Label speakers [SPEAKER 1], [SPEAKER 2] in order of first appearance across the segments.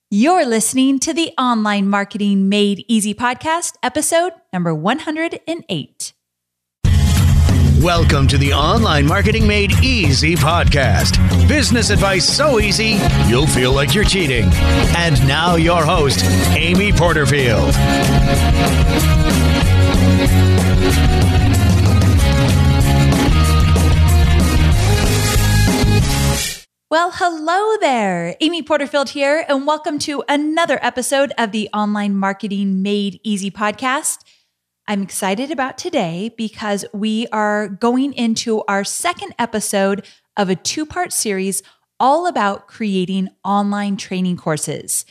[SPEAKER 1] You're listening to the Online Marketing Made Easy podcast, episode number 108.
[SPEAKER 2] Welcome to the Online Marketing Made Easy podcast. Business advice so easy, you'll feel like you're cheating. And now your host, Amy Porterfield.
[SPEAKER 1] Well, hello there. Amy Porterfield here, and welcome to another episode of the Online Marketing Made Easy podcast. I'm excited about today because we are going into our second episode of a two-part series all about creating online training courses.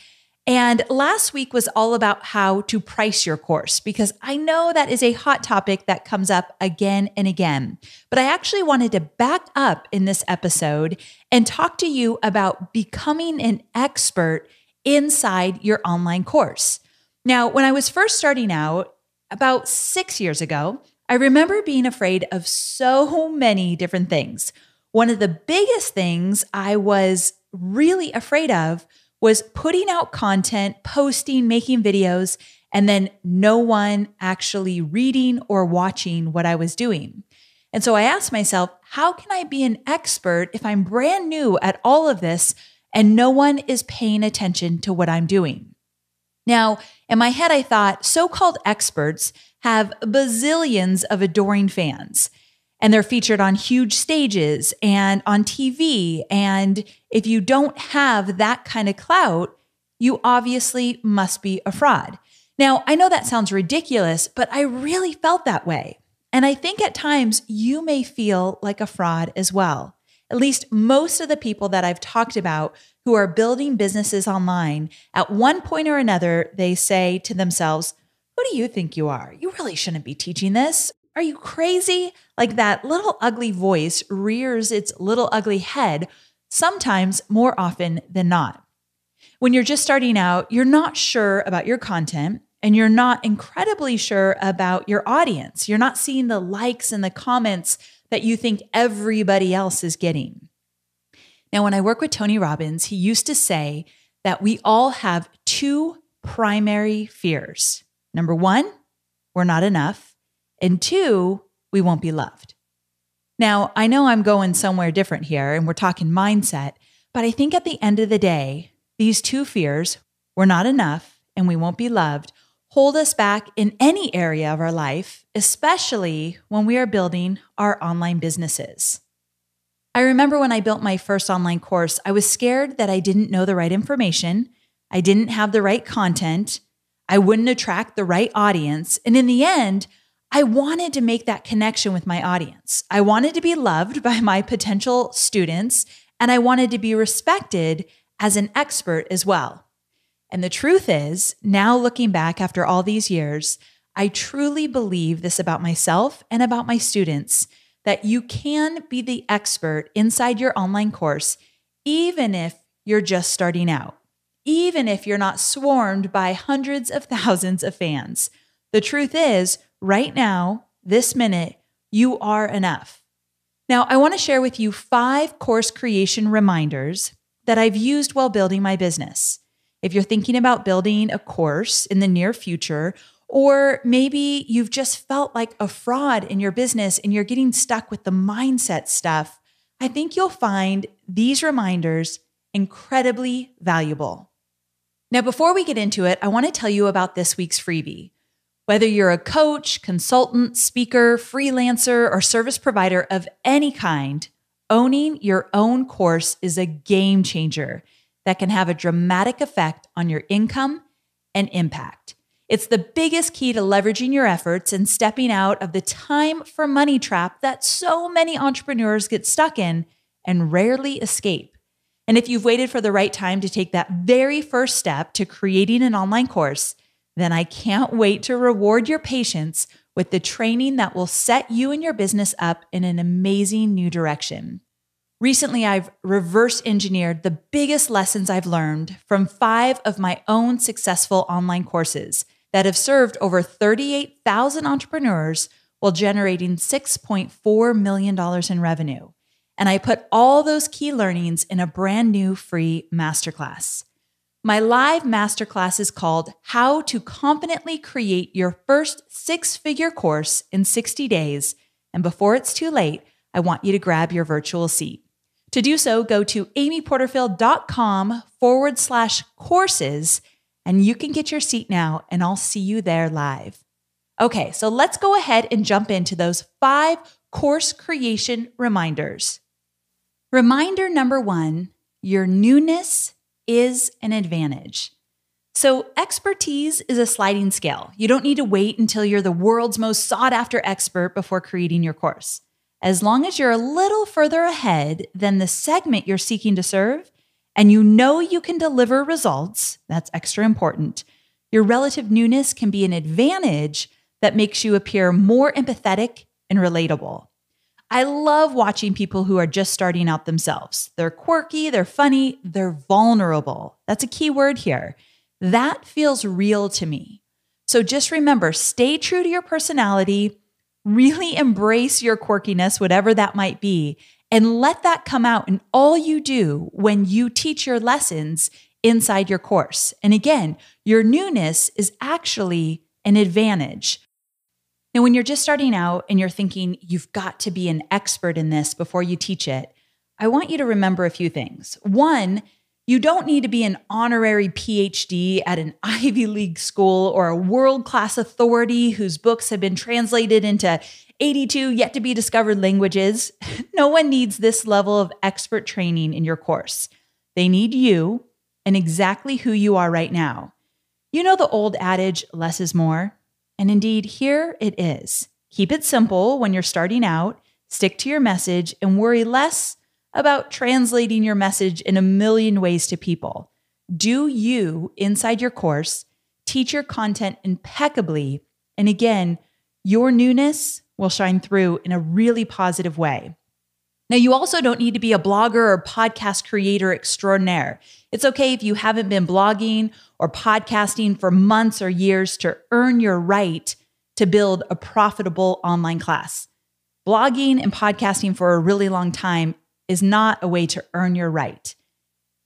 [SPEAKER 1] And last week was all about how to price your course, because I know that is a hot topic that comes up again and again. But I actually wanted to back up in this episode and talk to you about becoming an expert inside your online course. Now, when I was first starting out, about 6 years ago, I remember being afraid of so many different things. One of the biggest things I was really afraid of was putting out content, posting, making videos, and then no one actually reading or watching what I was doing. And so I asked myself, how can I be an expert if I'm brand new at all of this and no one is paying attention to what I'm doing? Now, in my head, I thought so-called experts have bazillions of adoring fans, and they're featured on huge stages and on TV. And if you don't have that kind of clout, you obviously must be a fraud. Now, I know that sounds ridiculous, but I really felt that way. And I think at times you may feel like a fraud as well. At least most of the people that I've talked about who are building businesses online, at one point or another, they say to themselves, "Who do you think you are? You really shouldn't be teaching this. Are you crazy?" Like that little ugly voice rears its little ugly head, sometimes more often than not. When you're just starting out, you're not sure about your content and you're not incredibly sure about your audience. You're not seeing the likes and the comments that you think everybody else is getting. Now, when I work with Tony Robbins, he used to say that we all have two primary fears. Number one, we're not enough. And two, we won't be loved. Now, I know I'm going somewhere different here and we're talking mindset, but I think at the end of the day, these two fears, we're not enough and we won't be loved, hold us back in any area of our life, especially when we are building our online businesses. I remember when I built my first online course, I was scared that I didn't know the right information, I didn't have the right content, I wouldn't attract the right audience, and in the end, I wanted to make that connection with my audience. I wanted to be loved by my potential students, and I wanted to be respected as an expert as well. And the truth is, now looking back after all these years, I truly believe this about myself and about my students, that you can be the expert inside your online course, even if you're just starting out, even if you're not swarmed by hundreds of thousands of fans. The truth is, right now, this minute, you are enough. Now, I want to share with you 5 course creation reminders that I've used while building my business. If you're thinking about building a course in the near future, or maybe you've just felt like a fraud in your business and you're getting stuck with the mindset stuff, I think you'll find these reminders incredibly valuable. Now, before we get into it, I want to tell you about this week's freebie. Whether you're a coach, consultant, speaker, freelancer, or service provider of any kind, owning your own course is a game changer that can have a dramatic effect on your income and impact. It's the biggest key to leveraging your efforts and stepping out of the time for money trap that so many entrepreneurs get stuck in and rarely escape. And if you've waited for the right time to take that very first step to creating an online course, then I can't wait to reward your patience with the training that will set you and your business up in an amazing new direction. Recently, I've reverse engineered the biggest lessons I've learned from 5 of my own successful online courses that have served over 38,000 entrepreneurs while generating $6.4 million in revenue. And I put all those key learnings in a brand new free masterclass. My live masterclass is called How to Confidently Create Your First Six-Figure Course in 60 Days. And before it's too late, I want you to grab your virtual seat. To do so, go to amyporterfield.com/courses, and you can get your seat now, and I'll see you there live. Okay, so let's go ahead and jump into those 5 course creation reminders. Reminder number 1, your newness is an advantage. So expertise is a sliding scale. You don't need to wait until you're the world's most sought-after expert before creating your course. As long as you're a little further ahead than the segment you're seeking to serve, and you know you can deliver results, that's extra important, your relative newness can be an advantage that makes you appear more empathetic and relatable. I love watching people who are just starting out themselves. They're quirky, they're funny, they're vulnerable. That's a key word here. That feels real to me. So just remember, stay true to your personality, really embrace your quirkiness, whatever that might be, and let that come out in all you do when you teach your lessons inside your course. And again, your newness is actually an advantage. Now, when you're just starting out and you're thinking you've got to be an expert in this before you teach it, I want you to remember a few things. 1, you don't need to be an honorary PhD at an Ivy League school or a world-class authority whose books have been translated into 82 yet-to-be-discovered languages. No one needs this level of expert training in your course. They need you and exactly who you are right now. You know the old adage, less is more? And indeed, here it is. Keep it simple when you're starting out, stick to your message, and worry less about translating your message in a million ways to people. Do you inside your course, teach your content impeccably, and again, your newness will shine through in a really positive way. Now, you also don't need to be a blogger or podcast creator extraordinaire. It's okay if you haven't been blogging or podcasting for months or years to earn your right to build a profitable online class. Blogging and podcasting for a really long time is not a way to earn your right.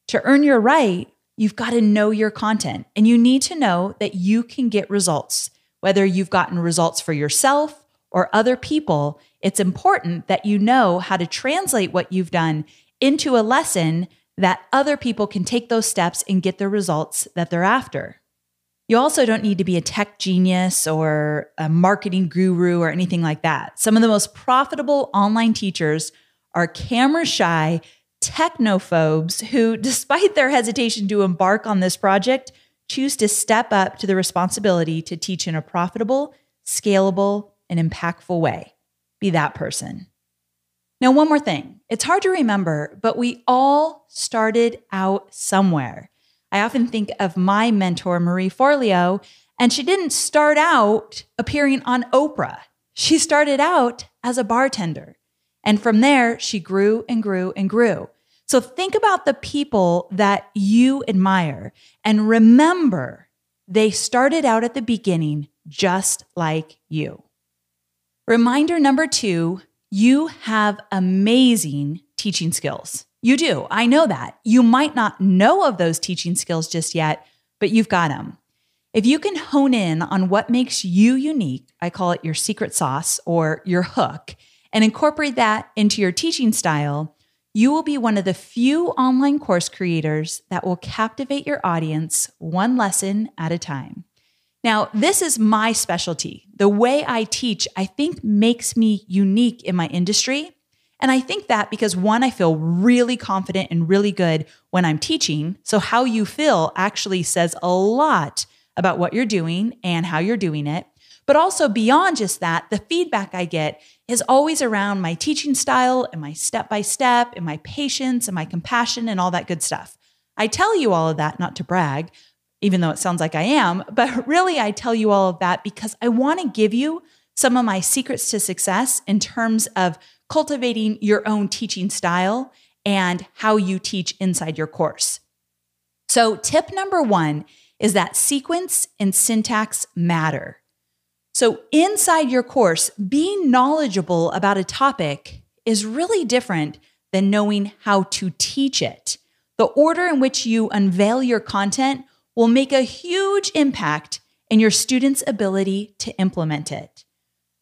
[SPEAKER 1] To earn your right, you've got to know your content, and you need to know that you can get results. Whether you've gotten results for yourself or other people, it's important that you know how to translate what you've done into a lesson that other people can take those steps and get the results that they're after. You also don't need to be a tech genius or a marketing guru or anything like that. Some of the most profitable online teachers are camera-shy technophobes who, despite their hesitation to embark on this project, choose to step up to the responsibility to teach in a profitable, scalable, and impactful way. Be that person. Now, one more thing. It's hard to remember, but we all started out somewhere. I often think of my mentor, Marie Forleo, and she didn't start out appearing on Oprah. She started out as a bartender. And from there, she grew and grew and grew. So think about the people that you admire and remember they started out at the beginning just like you. Reminder number 2, you have amazing teaching skills. You do. I know that. You might not know of those teaching skills just yet, but you've got them. If you can hone in on what makes you unique, I call it your secret sauce or your hook, and incorporate that into your teaching style, you will be one of the few online course creators that will captivate your audience one lesson at a time. Now, this is my specialty. The way I teach, I think, makes me unique in my industry. And I think that because 1, I feel really confident and really good when I'm teaching. So how you feel actually says a lot about what you're doing and how you're doing it. But also beyond just that, the feedback I get is always around my teaching style and my step-by-step and my patience and my compassion and all that good stuff. I tell you all of that not to brag, even though it sounds like I am, but really I tell you all of that because I want to give you some of my secrets to success in terms of cultivating your own teaching style and how you teach inside your course. So tip number 1 is that sequence and syntax matter. So inside your course, being knowledgeable about a topic is really different than knowing how to teach it. The order in which you unveil your content will make a huge impact in your students' ability to implement it.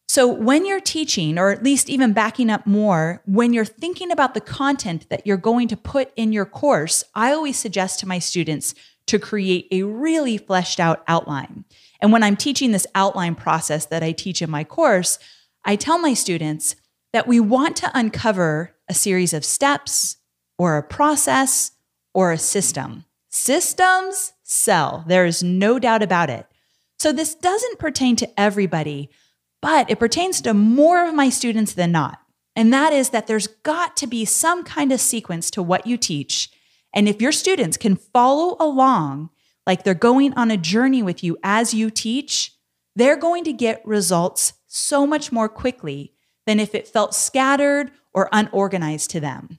[SPEAKER 1] So when you're teaching, or at least even backing up more, when you're thinking about the content that you're going to put in your course, I always suggest to my students to create a really fleshed out outline. And when I'm teaching this outline process that I teach in my course, I tell my students that we want to uncover a series of steps or a process or a system. Systems sell. There is no doubt about it. So this doesn't pertain to everybody, but it pertains to more of my students than not. And that is that there's got to be some kind of sequence to what you teach. And if your students can follow along, like they're going on a journey with you as you teach, they're going to get results so much more quickly than if it felt scattered or unorganized to them.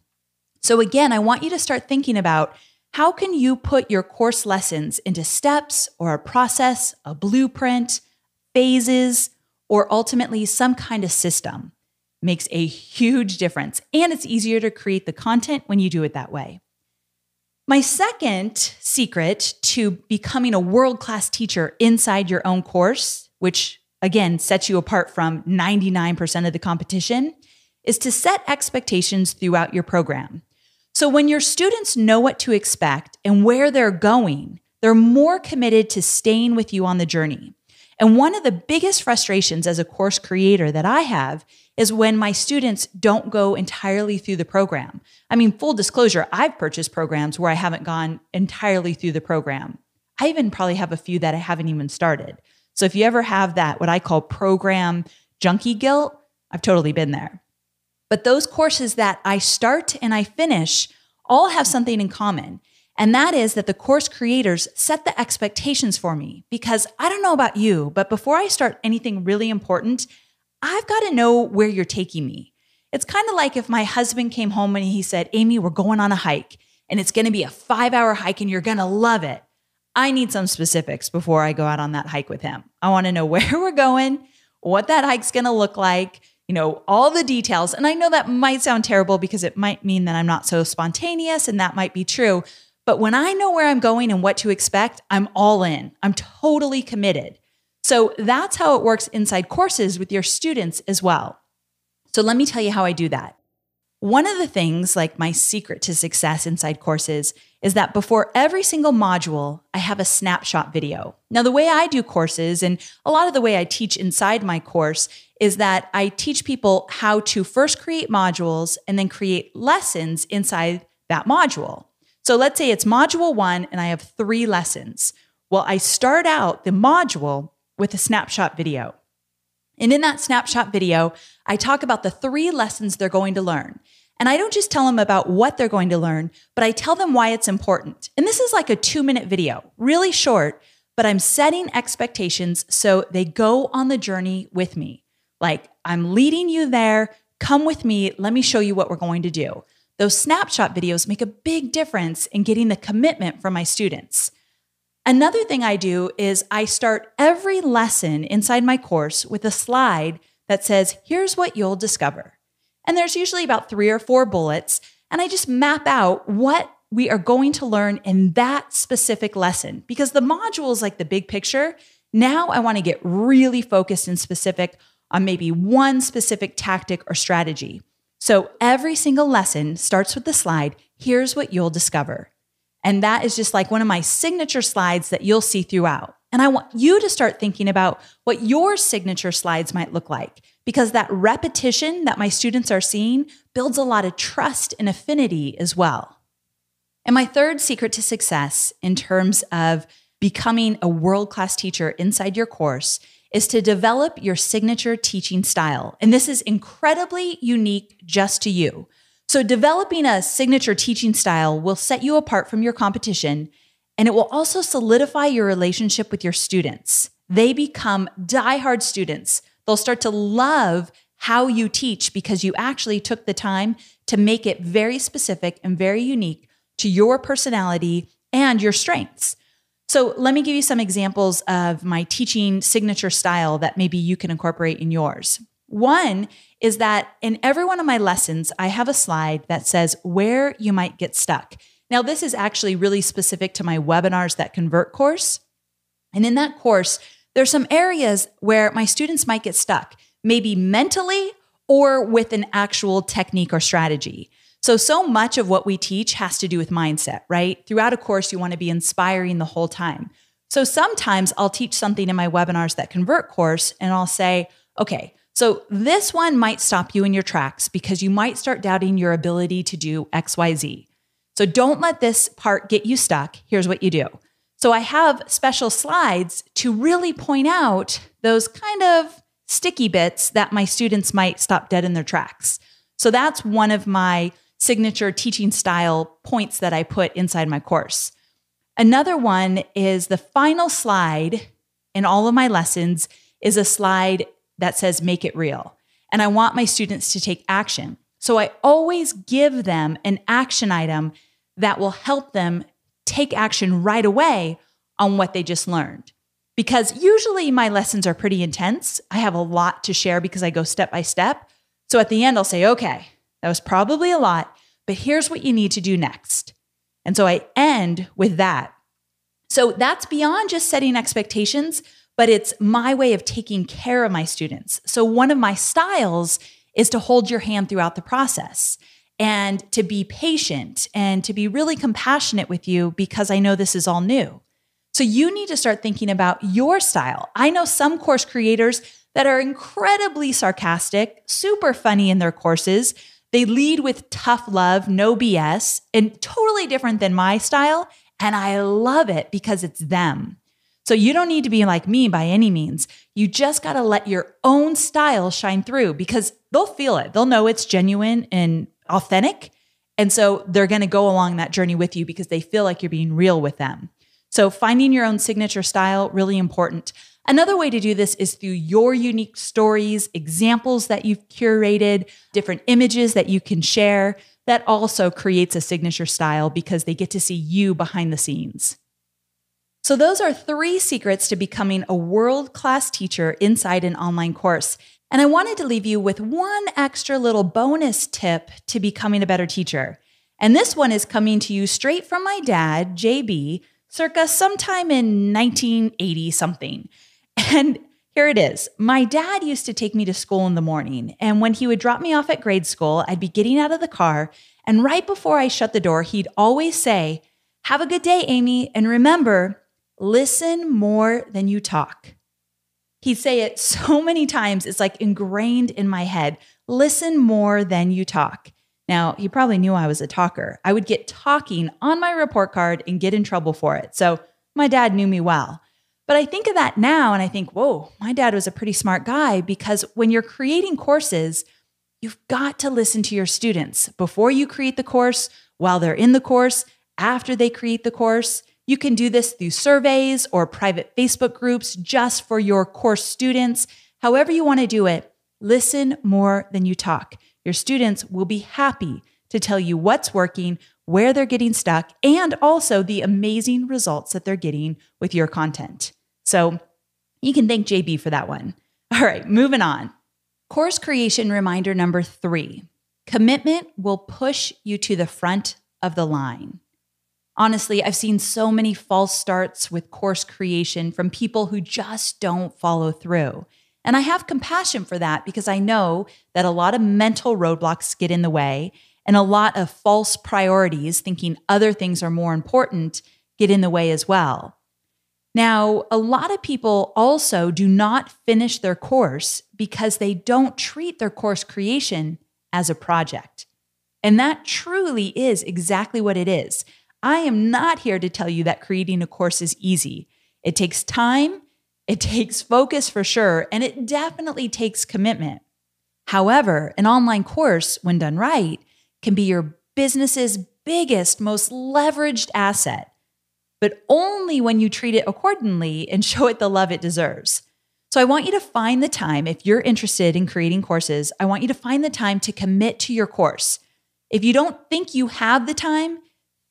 [SPEAKER 1] So again, I want you to start thinking about how can you put your course lessons into steps or a process, a blueprint, phases, or ultimately some kind of system. Makes a huge difference, and it's easier to create the content when you do it that way. My second secret to becoming a world-class teacher inside your own course, which again sets you apart from 99% of the competition, is to set expectations throughout your program. So when your students know what to expect and where they're going, they're more committed to staying with you on the journey. And one of the biggest frustrations as a course creator that I have is when my students don't go entirely through the program. I mean, full disclosure, I've purchased programs where I haven't gone entirely through the program. I even probably have a few that I haven't even started. So if you ever have that, what I call program junkie guilt, I've totally been there. But those courses that I start and I finish all have something in common. And that is that the course creators set the expectations for me, because I don't know about you, but before I start anything really important, I've got to know where you're taking me. It's kind of like if my husband came home and he said, Amy, we're going on a hike and it's going to be a 5-hour hike and you're going to love it. I need some specifics before I go out on that hike with him. I want to know where we're going, what that hike's going to look like, all the details. And I know that might sound terrible because it might mean that I'm not so spontaneous, and that might be true. But when I know where I'm going and what to expect, I'm all in. I'm totally committed. So that's how it works inside courses with your students as well. So let me tell you how I do that. One of the things, like my secret to success inside courses, is that before every single module, I have a snapshot video. Now, the way I do courses, and a lot of the way I teach inside my course, is that I teach people how to first create modules and then create lessons inside that module. So let's say it's module 1 and I have 3 lessons. Well, I start out the module with a snapshot video. And in that snapshot video, I talk about the 3 lessons they're going to learn. And I don't just tell them about what they're going to learn, but I tell them why it's important. And this is like a 2-minute video, really short, but I'm setting expectations so they go on the journey with me. Like, I'm leading you there, come with me, let me show you what we're going to do. Those snapshot videos make a big difference in getting the commitment from my students. Another thing I do is I start every lesson inside my course with a slide that says, here's what you'll discover. And there's usually about 3 or 4 bullets, and I just map out what we are going to learn in that specific lesson. Because the module is like the big picture. Now I want to get really focused and specific on maybe one specific tactic or strategy. So every single lesson starts with the slide, here's what you'll discover. And that is just like one of my signature slides that you'll see throughout. And I want you to start thinking about what your signature slides might look like, because that repetition that my students are seeing builds a lot of trust and affinity as well. And my third secret to success in terms of becoming a world-class teacher inside your course is to develop your signature teaching style. And this is incredibly unique just to you. So developing a signature teaching style will set you apart from your competition, and it will also solidify your relationship with your students. They become diehard students. They'll start to love how you teach because you actually took the time to make it very specific and very unique to your personality and your strengths. So let me give you some examples of my teaching signature style that maybe you can incorporate in yours. One is that in every one of my lessons, I have a slide that says where you might get stuck. Now, this is actually really specific to my Webinars That Convert course. And in that course, there's some areas where my students might get stuck, maybe mentally or with an actual technique or strategy. So much of what we teach has to do with mindset, right? Throughout a course, you want to be inspiring the whole time. So sometimes I'll teach something in my Webinars That Convert course, and I'll say, okay, so this one might stop you in your tracks because you might start doubting your ability to do XYZ. So don't let this part get you stuck. Here's what you do. So I have special slides to really point out those kind of sticky bits that my students might stop dead in their tracks. So that's one of my signature teaching style points that I put inside my course. Another one is the final slide in all of my lessons is a slide that says, make it real. And I want my students to take action. So I always give them an action item that will help them take action right away on what they just learned. Because usually my lessons are pretty intense. I have a lot to share because I go step by step. So at the end, I'll say, okay, that was probably a lot, but here's what you need to do next. And so I end with that. So that's beyond just setting expectations, but it's my way of taking care of my students. So one of my styles is to hold your hand throughout the process and to be patient and to be really compassionate with you because I know this is all new. So you need to start thinking about your style. I know some course creators that are incredibly sarcastic, super funny in their courses. They lead with tough love, no BS, and totally different than my style. And I love it because it's them. So you don't need to be like me by any means. You just got to let your own style shine through because they'll feel it. They'll know it's genuine and authentic. And so they're going to go along that journey with you because they feel like you're being real with them. So finding your own signature style, really important. Another way to do this is through your unique stories, examples that you've curated, different images that you can share. That also creates a signature style because they get to see you behind the scenes. So those are 3 secrets to becoming a world-class teacher inside an online course. And I wanted to leave you with one extra little bonus tip to becoming a better teacher. And this one is coming to you straight from my dad, JB, circa sometime in 1980 something. And here it is. My dad used to take me to school in the morning. And when he would drop me off at grade school, I'd be getting out of the car. And right before I shut the door, he'd always say, "Have a good day, Amy. And remember, listen more than you talk." He'd say it so many times, it's like ingrained in my head. Listen more than you talk. Now, he probably knew I was a talker. I would get talking on my report card and get in trouble for it. So my dad knew me well. But I think of that now and I think, whoa, my dad was a pretty smart guy because when you're creating courses, you've got to listen to your students before you create the course, while they're in the course, after they create the course. You can do this through surveys or private Facebook groups just for your course students. However you want to do it, listen more than you talk. Your students will be happy to tell you what's working, where they're getting stuck, and also the amazing results that they're getting with your content. So you can thank JB for that one. All right, moving on. Course creation reminder number 3. Commitment will push you to the front of the line. Honestly, I've seen so many false starts with course creation from people who just don't follow through. And I have compassion for that because I know that a lot of mental roadblocks get in the way and a lot of false priorities, thinking other things are more important, get in the way as well. Now, a lot of people also do not finish their course because they don't treat their course creation as a project. And that truly is exactly what it is. I am not here to tell you that creating a course is easy. It takes time, it takes focus for sure, and it definitely takes commitment. However, an online course, when done right, can be your business's biggest, most leveraged asset, but only when you treat it accordingly and show it the love it deserves. So I want you to find the time, if you're interested in creating courses, I want you to find the time to commit to your course. If you don't think you have the time,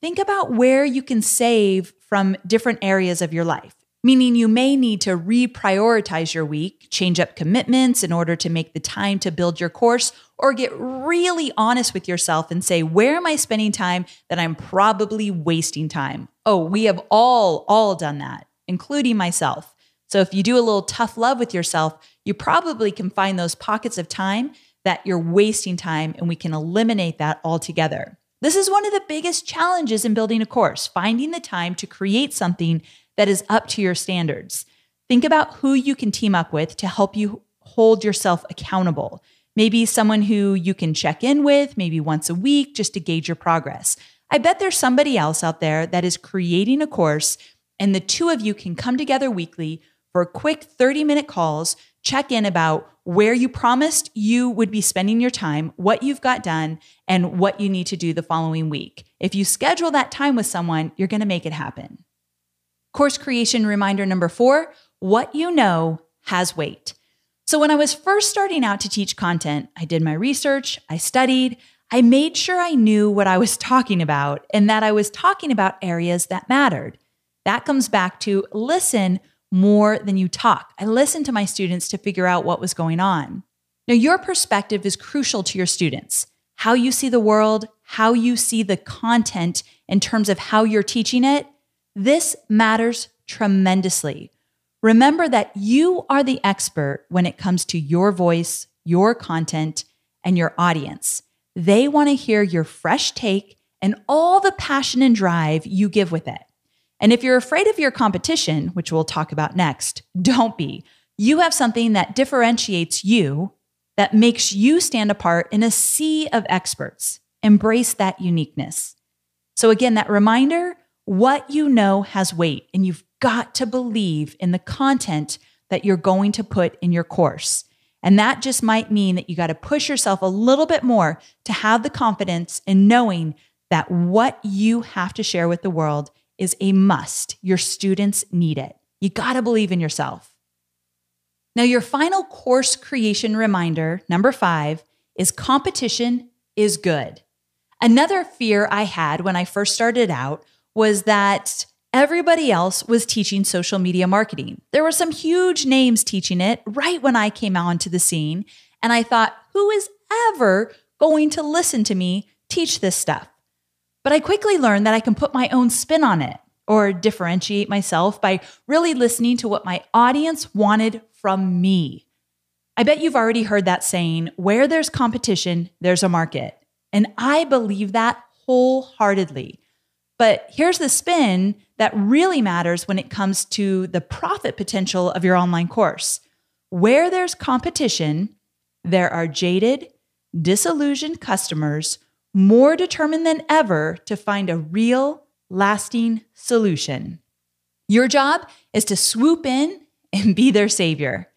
[SPEAKER 1] think about where you can save from different areas of your life. meaning you may need to reprioritize your week, change up commitments in order to make the time to build your course, or get really honest with yourself and say, where am I spending time that I'm probably wasting time? Oh, we have all done that, including myself. So if you do a little tough love with yourself, you probably can find those pockets of time that you're wasting time, and we can eliminate that altogether. This is one of the biggest challenges in building a course, finding the time to create something that is up to your standards. Think about who you can team up with to help you hold yourself accountable. Maybe someone who you can check in with, maybe once a week, just to gauge your progress. I bet there's somebody else out there that is creating a course, and the two of you can come together weekly for quick 30-minute calls, check in about where you promised you would be spending your time, what you've got done, and what you need to do the following week. If you schedule that time with someone, you're going to make it happen. Course creation reminder number 4, what you know has weight. So when I was first starting out to teach content, I did my research, I studied, I made sure I knew what I was talking about and that I was talking about areas that mattered. That comes back to listen more than you talk. I listened to my students to figure out what was going on. Now, your perspective is crucial to your students. How you see the world, how you see the content in terms of how you're teaching it, this matters tremendously. Remember that you are the expert when it comes to your voice, your content, and your audience. They want to hear your fresh take and all the passion and drive you give with it. And if you're afraid of your competition, which we'll talk about next, don't be. You have something that differentiates you, that makes you stand apart in a sea of experts. Embrace that uniqueness. So again, that reminder, what you know has weight, and you've got to believe in the content that you're going to put in your course. And that just might mean that you got to push yourself a little bit more to have the confidence in knowing that what you have to share with the world is a must. Your students need it. You got to believe in yourself. Now, your final course creation reminder, number 5, is competition is good. Another fear I had when I first started out was that everybody else was teaching social media marketing. There were some huge names teaching it right when I came onto the scene, and I thought, who is ever going to listen to me teach this stuff? But I quickly learned that I can put my own spin on it or differentiate myself by really listening to what my audience wanted from me. I bet you've already heard that saying, where there's competition, there's a market. And I believe that wholeheartedly. But here's the spin that really matters when it comes to the profit potential of your online course. Where there's competition, there are jaded, disillusioned customers more determined than ever to find a real, lasting solution. Your job is to swoop in and be their savior.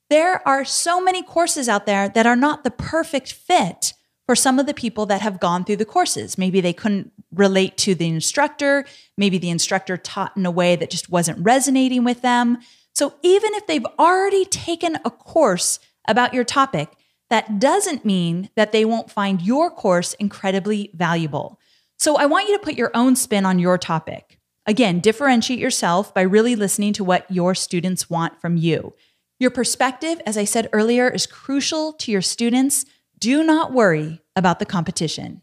[SPEAKER 1] There are so many courses out there that are not the perfect fit for some of the people that have gone through the courses. Maybe they couldn't relate to the instructor. Maybe the instructor taught in a way that just wasn't resonating with them. So even if they've already taken a course about your topic, that doesn't mean that they won't find your course incredibly valuable. So I want you to put your own spin on your topic. Again, differentiate yourself by really listening to what your students want from you. Your perspective, as I said earlier, is crucial to your students. Do not worry about the competition.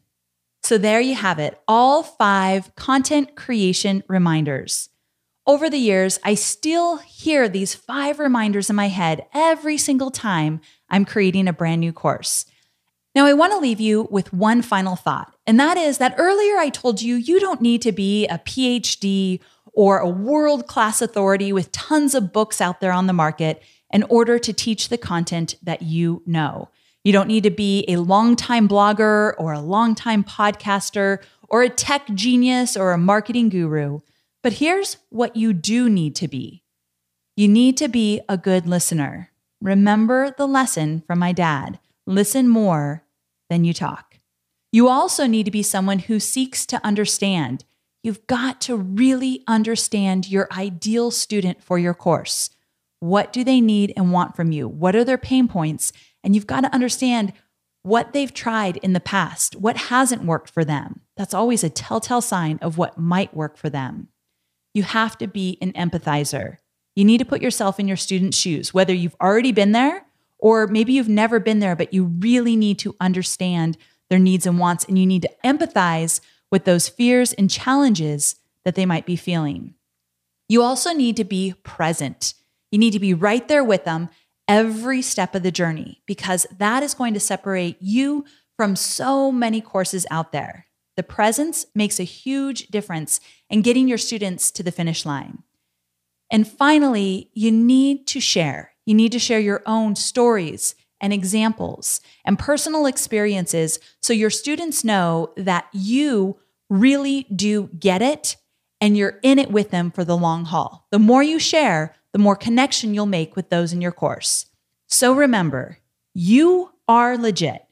[SPEAKER 1] So there you have it, all 5 content creation reminders. Over the years, I still hear these 5 reminders in my head every single time I'm creating a brand new course. Now, I want to leave you with one final thought, and that is that earlier I told you you don't need to be a PhD or a world-class authority with tons of books out there on the market in order to teach the content that you know. You don't need to be a longtime blogger or a longtime podcaster or a tech genius or a marketing guru. But here's what you do need to be. You need to be a good listener. Remember the lesson from my dad. Listen more than you talk. You also need to be someone who seeks to understand. You've got to really understand your ideal student for your course. What do they need and want from you? What are their pain points? And you've got to understand what they've tried in the past, what hasn't worked for them. That's always a telltale sign of what might work for them. You have to be an empathizer. You need to put yourself in your students' shoes, whether you've already been there or maybe you've never been there, but you really need to understand their needs and wants, and you need to empathize with those fears and challenges that they might be feeling. You also need to be present. You need to be right there with them every step of the journey, because that is going to separate you from so many courses out there. The presence makes a huge difference in getting your students to the finish line. And finally, you need to share. You need to share your own stories and examples and personal experiences so your students know that you really do get it and you're in it with them for the long haul. The more you share, the more connection you'll make with those in your course. So remember, you are legit.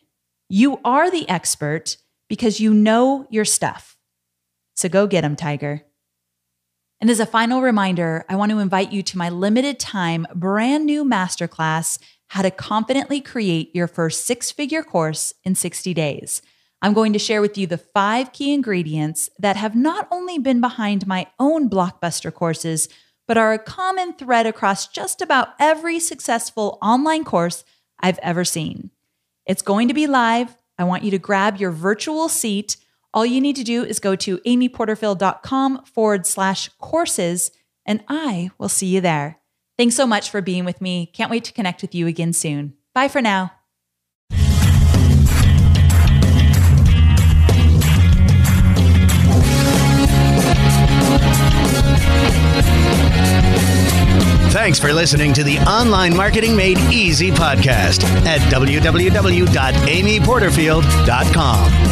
[SPEAKER 1] You are the expert because you know your stuff. So go get them, Tiger. And as a final reminder, I want to invite you to my limited time, brand new masterclass, How to Confidently Create Your First Six-Figure Course in 60 Days. I'm going to share with you the 5 key ingredients that have not only been behind my own blockbuster courses, but are a common thread across just about every successful online course I've ever seen. It's going to be live. I want you to grab your virtual seat. All you need to do is go to amyporterfield.com/courses, and I will see you there. Thanks so much for being with me. Can't wait to connect with you again soon. Bye for now.
[SPEAKER 2] Thanks for listening to the Online Marketing Made Easy podcast at www.amyporterfield.com.